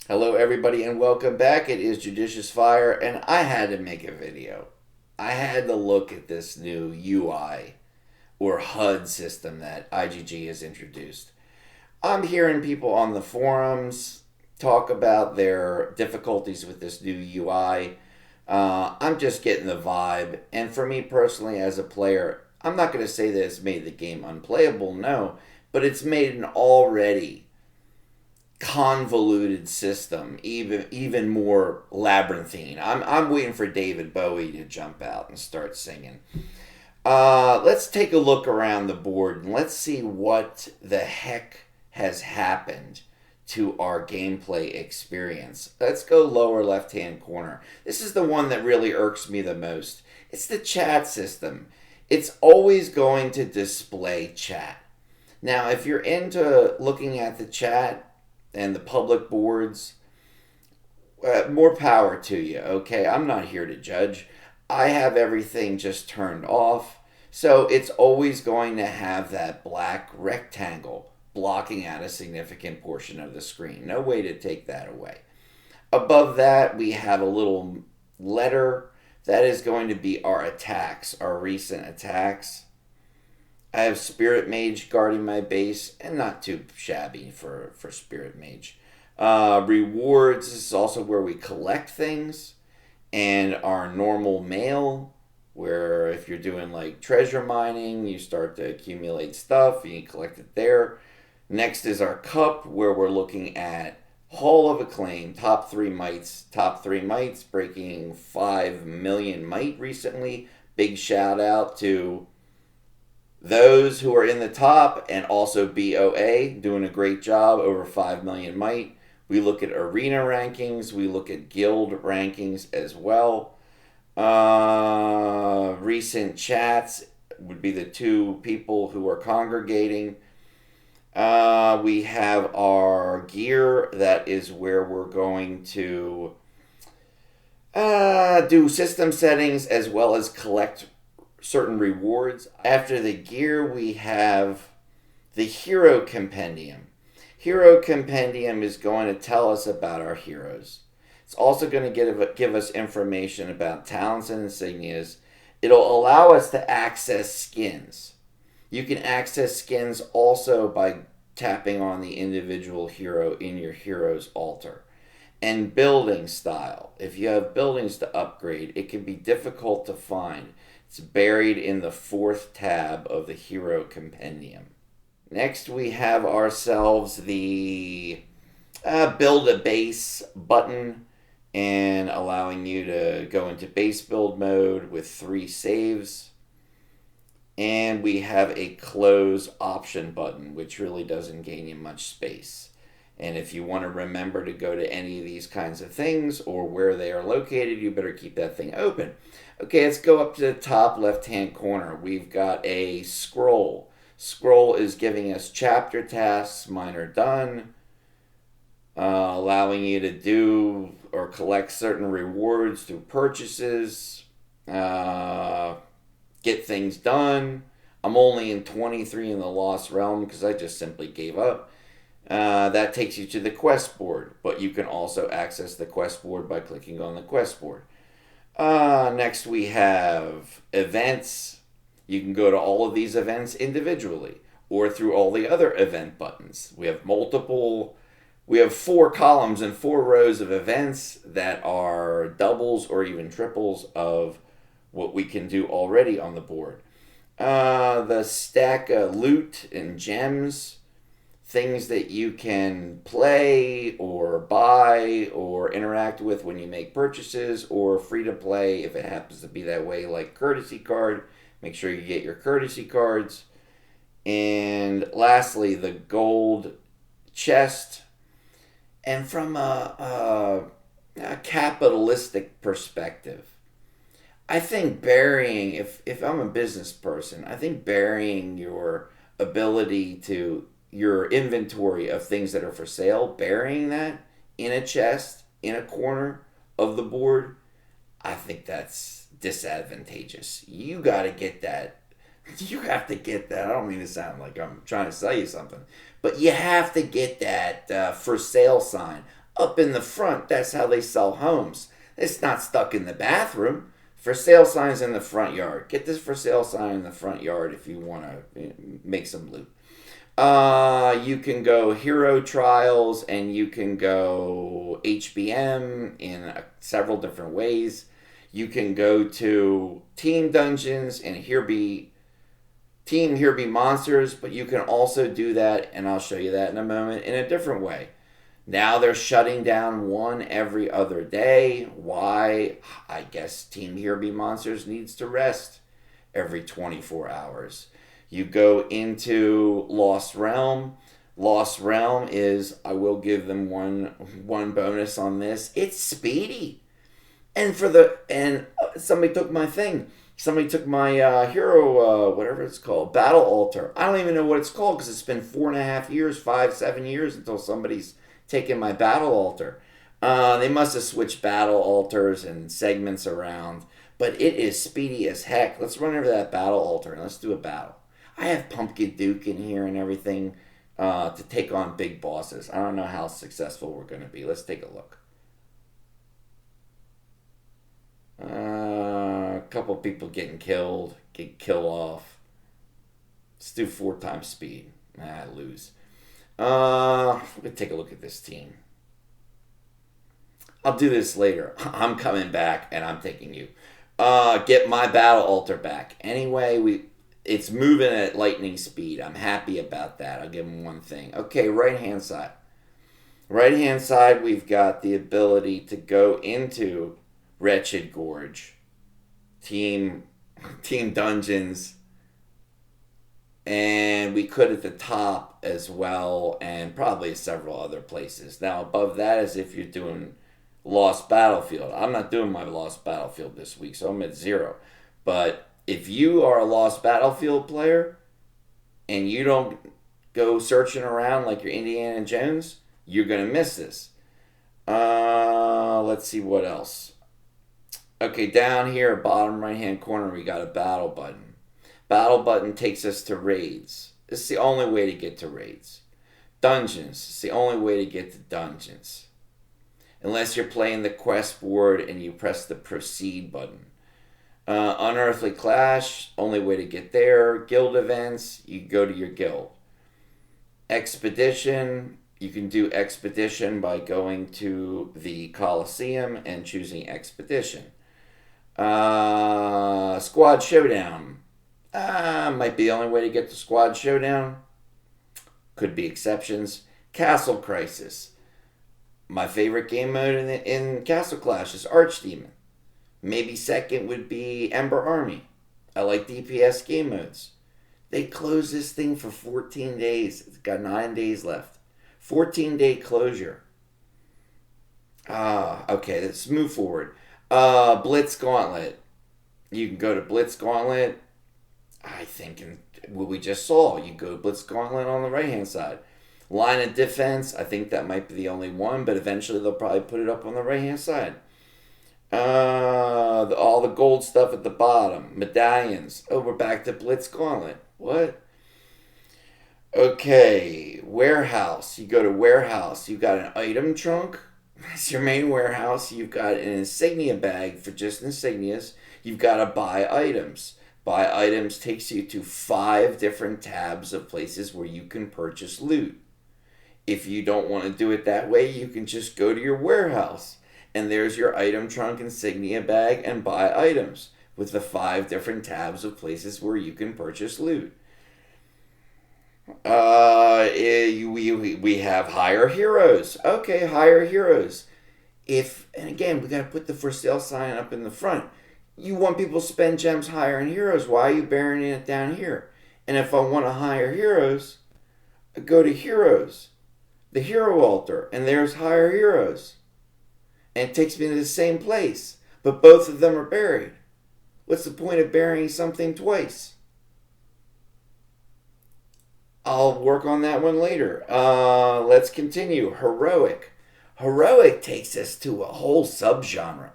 Hello, everybody, and welcome back. It is JudiciousFire, and I had to make a video. I had to look at this new UI or HUD system that IGG has introduced. I'm hearing people on the forums talk about their difficulties with this new UI. I'm just getting the vibe, and for me personally, as a player, I'm not going to say that it's made the game unplayable, no, but it's made an already convoluted system even more labyrinthine. I'm waiting for David Bowie to jump out and start singing. Let's take a look around the board and let's see what the heck has happened to our gameplay experience. Let's go lower left hand corner. This is the one that really irks me the most. It's the chat system. It's always going to display chat. Now, if you're into looking at the chat and the public boards, more power to you, okay? I'm not here to judge. I have everything just turned off. So it's always going to have that black rectangle blocking out a significant portion of the screen. No way to take that away. Above that, we have a little letter. That is going to be our attacks, our recent attacks. I have Spirit Mage guarding my base, and not too shabby for Spirit Mage. Rewards, this is also where we collect things. And our normal mail, where if you're doing like treasure mining, you start to accumulate stuff, you can collect it there. Next is our cup, where we're looking at Hall of Acclaim, top three mites, breaking 5 million might recently. Big shout out to those who are in the top, and also BOA doing a great job, over 5 million might. We look at arena rankings, we look at guild rankings as well. Recent chats would be the two people who are congregating. We have our gear, that is where we're going to do system settings as well as collect certain rewards. After the gear, we have the Hero Compendium. Hero Compendium is going to tell us about our heroes. It's also going to give us information about talents and insignias. It'll allow us to access skins. You can access skins also by tapping on the individual hero in your hero's altar. And building style. If you have buildings to upgrade, it can be difficult to find. It's buried in the 4th tab of the Hero Compendium. Next, we have ourselves the Build a Base button, and allowing you to go into base build mode with 3 saves. And we have a Close option button, which really doesn't gain you much space. And if you want to remember to go to any of these kinds of things or where they are located, you better keep that thing open. Okay, let's go up to the top left-hand corner. We've got a scroll. Scroll is giving us chapter tasks, mine are done, allowing you to do or collect certain rewards through purchases, get things done. I'm only in 23 in the Lost Realm because I just simply gave up. That takes you to the quest board, but you can also access the quest board by clicking on the quest board. Next we have events. You can go to all of these events individually or through all the other event buttons. We have 4 columns and 4 rows of events that are doubles or even triples of what we can do already on the board. The stack of loot and gems, things that you can play or buy or interact with when you make purchases, or free to play if it happens to be that way, like courtesy card. Make sure you get your courtesy cards. And lastly, the gold chest. And from a capitalistic perspective, I think burying, if I'm a business person, I think burying your ability to, your inventory of things that are for sale, burying that in a chest, in a corner of the board, I think that's disadvantageous. You got to get that. You have to get that. I don't mean to sound like I'm trying to sell you something, but you have to get that for sale sign up in the front. That's how they sell homes. It's not stuck in the bathroom. For sale signs in the front yard. Get this for sale sign in the front yard if you want to make some loot. You can go hero trials and you can go HBM in several different ways. You can go to team dungeons and here be monsters, but you can also do that, and I'll show you that in a moment, in a different way. Now they're shutting down one every other day. Why? I guess Team Here Be Monsters needs to rest every 24 hours. You go into Lost Realm. Lost Realm is, I will give them one bonus on this. It's speedy. And somebody took my thing. Somebody took my hero, whatever it's called, battle altar. I don't even know what it's called because it's been 4.5 years, 7 years until somebody's taken my battle altar. They must have switched battle altars and segments around, but it is speedy as heck. Let's run over that battle altar and let's do a battle. I have Pumpkin Duke in here and everything to take on big bosses. I don't know how successful we're going to be. Let's take a look. A couple people get killed off. Let's do 4 times speed. I lose. We'll take a look at this team. I'll do this later. I'm coming back and I'm taking you. Get my battle altar back. Anyway, it's moving at lightning speed. I'm happy about that. I'll give them one thing. Okay, right hand side. Right hand side, we've got the ability to go into Wretched Gorge, team dungeons, and we could at the top as well, and probably several other places. Now above that is if you're doing Lost Battlefield. I'm not doing my Lost Battlefield this week, so I'm at 0. But if you are a Lost Battlefield player and you don't go searching around like you're Indiana Jones, you're gonna miss this. Let's see what else. Okay, down here, bottom right-hand corner, we got a battle button. Battle button takes us to raids. This is the only way to get to raids. Dungeons. It's the only way to get to dungeons. Unless you're playing the quest board and you press the proceed button. Unearthly Clash, only way to get there. Guild events, you go to your guild. Expedition, you can do Expedition by going to the Coliseum and choosing Expedition. Squad Showdown. Might be the only way to get to Squad Showdown. Could be exceptions. Castle Crisis. My favorite game mode in Castle Clash is Archdemon. Maybe second would be Ember Army. I like DPS game modes. They closed this thing for 14 days. It's got 9 days left. 14-day closure. Okay, let's move forward. Blitz Gauntlet. You can go to Blitz Gauntlet. I think in what we just saw, you go to Blitz Gauntlet on the right-hand side. Line of Defense, I think that might be the only one, but eventually they'll probably put it up on the right-hand side. All the gold stuff at the bottom. Medallions. Oh, we're back to Blitz Gauntlet. What? Okay, Warehouse. You go to Warehouse. You got an item trunk. That's your main warehouse. You've got an insignia bag for just insignias. You've got to buy items. Buy items takes you to 5 different tabs of places where you can purchase loot. If you don't want to do it that way, you can just go to your warehouse. And there's your item trunk, insignia bag, and buy items with the 5 different tabs of places where you can purchase loot. We have hire heroes. Okay, hire heroes. And again, we got to put the for sale sign up in the front. You want people to spend gems hiring heroes. Why are you burying it down here? And if I want to hire heroes, I go to heroes, the hero altar, and there's hire heroes. And it takes me to the same place, but both of them are buried. What's the point of burying something twice? I'll work on that one later. Let's continue. Heroic. Heroic takes us to a whole subgenre.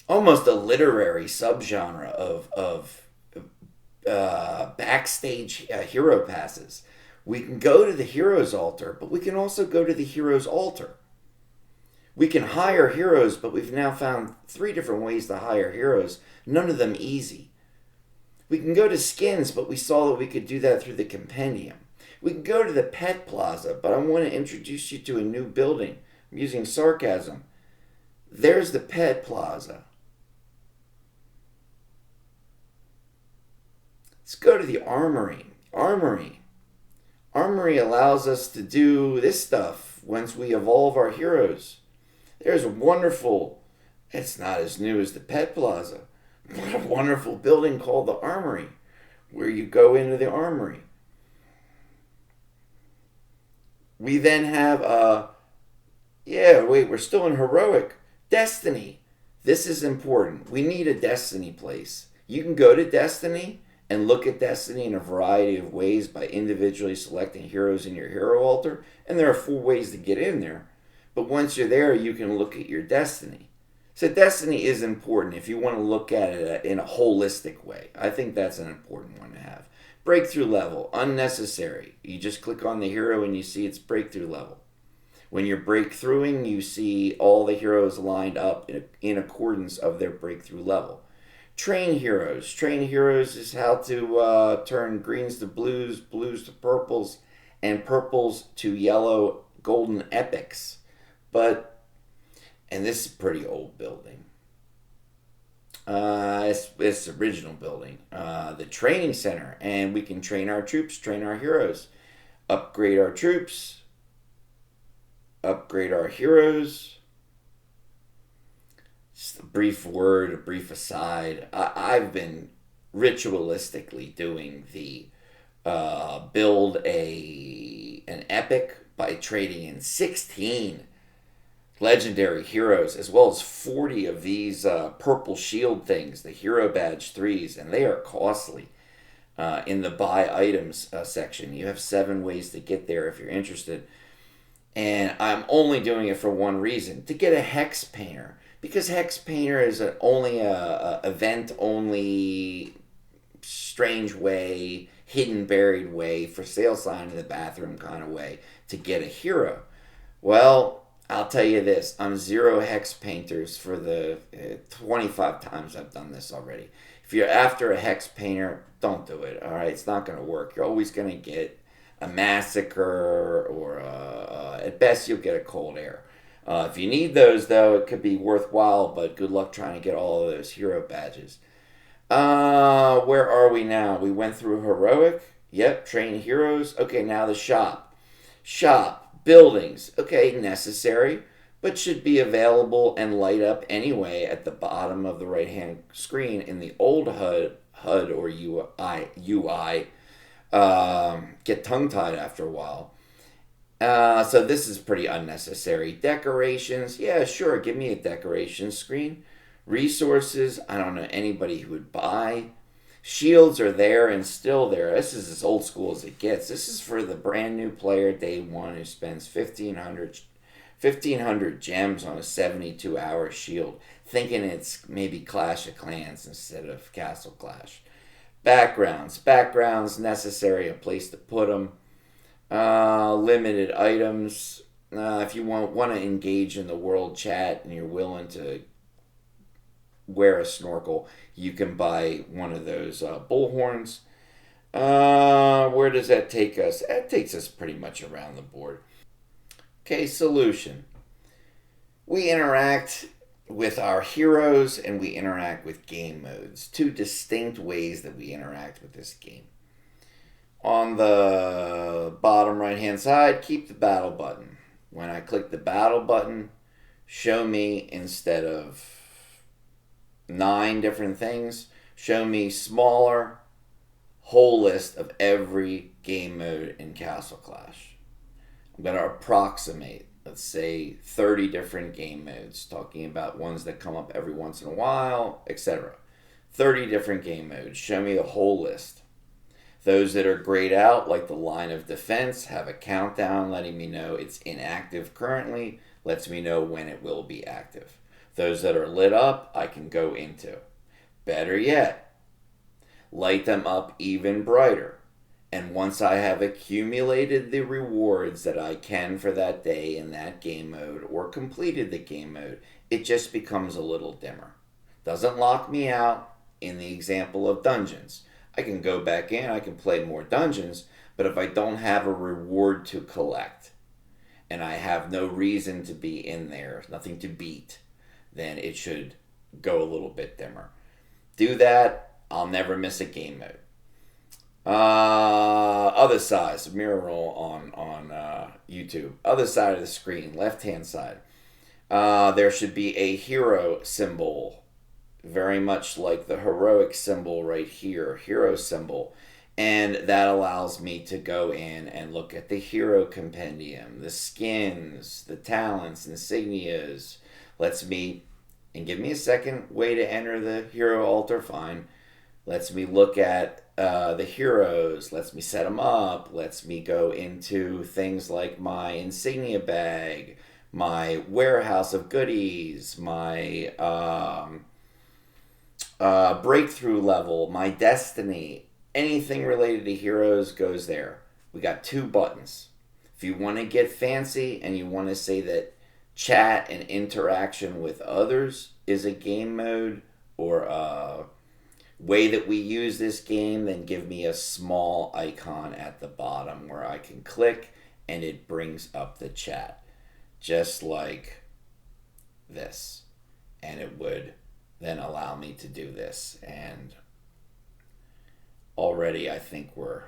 Almost a literary subgenre of backstage hero passes. We can go to the hero's altar, but we can also go to the hero's altar. We can hire heroes, but we've now found 3 different ways to hire heroes, none of them easy. We can go to skins, but we saw that we could do that through the compendium. We can go to the pet plaza, but I want to introduce you to a new building. I'm using sarcasm. There's the pet plaza. Let's go to the armory. Armory allows us to do this stuff once we evolve our heroes. There's a wonderful, it's not as new as the Pet Plaza, but a wonderful building called the Armory, where you go into the armory. We then have we're still in heroic. Destiny. This is important. We need a Destiny place. You can go to Destiny and look at Destiny in a variety of ways by individually selecting heroes in your hero altar, and there are 4 ways to get in there. But once you're there, you can look at your Destiny. So Destiny is important if you want to look at it in a holistic way. I think that's an important one to have. Breakthrough level, unnecessary. You just click on the hero and you see its breakthrough level. When you're breakthroughing, you see all the heroes lined up in accordance of their breakthrough level. Train heroes. Train heroes is how to turn greens to blues, blues to purples, and purples to yellow golden epics. And this is a pretty old building. It's the original building. The training center. And we can train our troops, train our heroes. Upgrade our troops. Upgrade our heroes. Just a brief word, a brief aside. I've been ritualistically doing the build an epic by trading in 16 legendary heroes, as well as 40 of these purple shield things, the hero badge 3s, and they are costly. In the buy items section, you have 7 ways to get there if you're interested. And I'm only doing it for one reason, to get a hex painter, because hex painter is only a event only, strange way, hidden buried way, for sale sign in the bathroom kind of way to get a hero. Well, I'll tell you this, I'm 0 hex painters for the 25 times I've done this already. If you're after a hex painter, don't do it, all right? It's not going to work. You're always going to get a massacre, or at best you'll get a cold air. If you need those, though, it could be worthwhile, but good luck trying to get all of those hero badges. Where are we now? We went through heroic. Yep, train heroes. Okay, now the shop. Buildings. Okay, necessary, but should be available and light up anyway at the bottom of the right-hand screen in the old HUD or UI. Get tongue-tied after a while. So this is pretty unnecessary. Decorations. Yeah, sure, give me a decoration screen. Resources. I don't know anybody who would buy. Shields are there and still there. This is as old school as it gets. This is for the brand new player day 1 who spends 1,500 gems on a 72-hour shield, thinking it's maybe Clash of Clans instead of Castle Clash. Backgrounds necessary, a place to put them. Limited items. If you want to engage in the world chat and you're willing to wear a snorkel, you can buy one of those bullhorns. Where does that take us? That takes us pretty much around the board. Okay, solution. We interact with our heroes and we interact with game modes. 2 distinct ways that we interact with this game. On the bottom right hand side, keep the battle button. When I click the battle button, show me, instead of 9 different things, show me smaller whole list of every game mode in Castle Clash. I'm going to approximate, let's say 30 different game modes, talking about ones that come up every once in a while, etc. 30 different game modes. Show me the whole list. Those that are grayed out, like the line of defense, have a countdown letting me know it's inactive currently, lets me know when it will be active. Those that are lit up, I can go into. Better yet, light them up even brighter. And once I have accumulated the rewards that I can for that day in that game mode or completed the game mode, it just becomes a little dimmer. Doesn't lock me out in the example of dungeons. I can go back in, I can play more dungeons, but if I don't have a reward to collect and I have no reason to be in there, nothing to beat, then it should go a little bit dimmer. Do that, I'll never miss a game mode. Other side, mirror roll on YouTube. Other side of the screen, left hand side. There should be a hero symbol, very much like the heroic symbol right here, hero symbol. And that allows me to go in and look at the hero compendium, the skins, the talents, insignias. Lets me, and give me a second way to enter the hero altar, fine. Lets me look at the heroes, lets me set them up, lets me go into things like my insignia bag, my warehouse of goodies, my breakthrough level, my destiny. Anything related to heroes goes there. We got 2 buttons. If you want to get fancy and you want to say that chat and interaction with others is a game mode or a way that we use this game, then give me a small icon at the bottom where I can click and it brings up the chat, just like this. And it would then allow me to do this. And already I think we're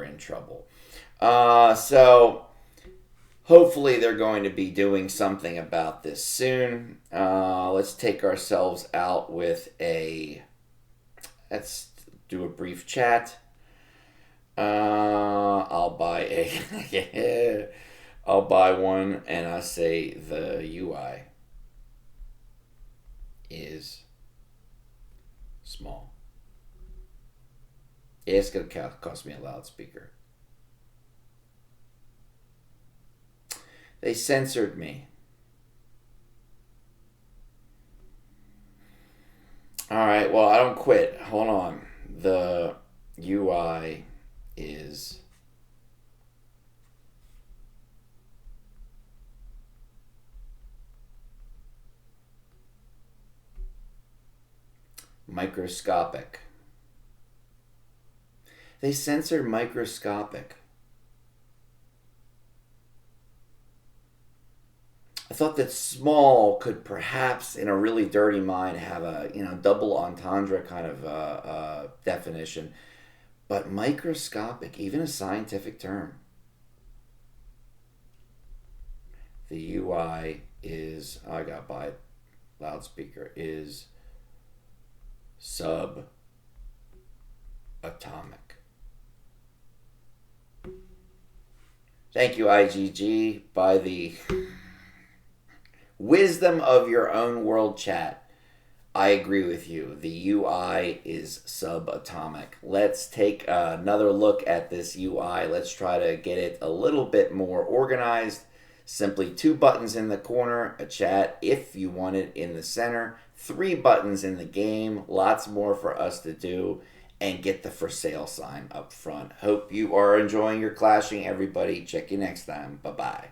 in trouble. So hopefully they're going to be doing something about this soon. Let's take ourselves out with let's do a brief chat. I'll buy I'll buy one, and I say the UI is small. Yeah, it's going to cost me a loudspeaker. They censored me. Alright, well, I don't quit. Hold on. The UI is microscopic. They censored microscopic. I thought that small could perhaps, in a really dirty mind, have a double entendre kind of definition, but microscopic, even a scientific term. The UI is, I got by loudspeaker, is subatomic. Thank you, IGG, by the wisdom of your own world chat. I agree with you. The UI is subatomic. Let's take another look at this UI. Let's try to get it a little bit more organized. Simply 2 buttons in the corner, a chat if you want it in the center, 3 buttons in the game, lots more for us to do, and get the for sale sign up front. Hope you are enjoying your clashing, everybody. Check you next time. Bye-bye.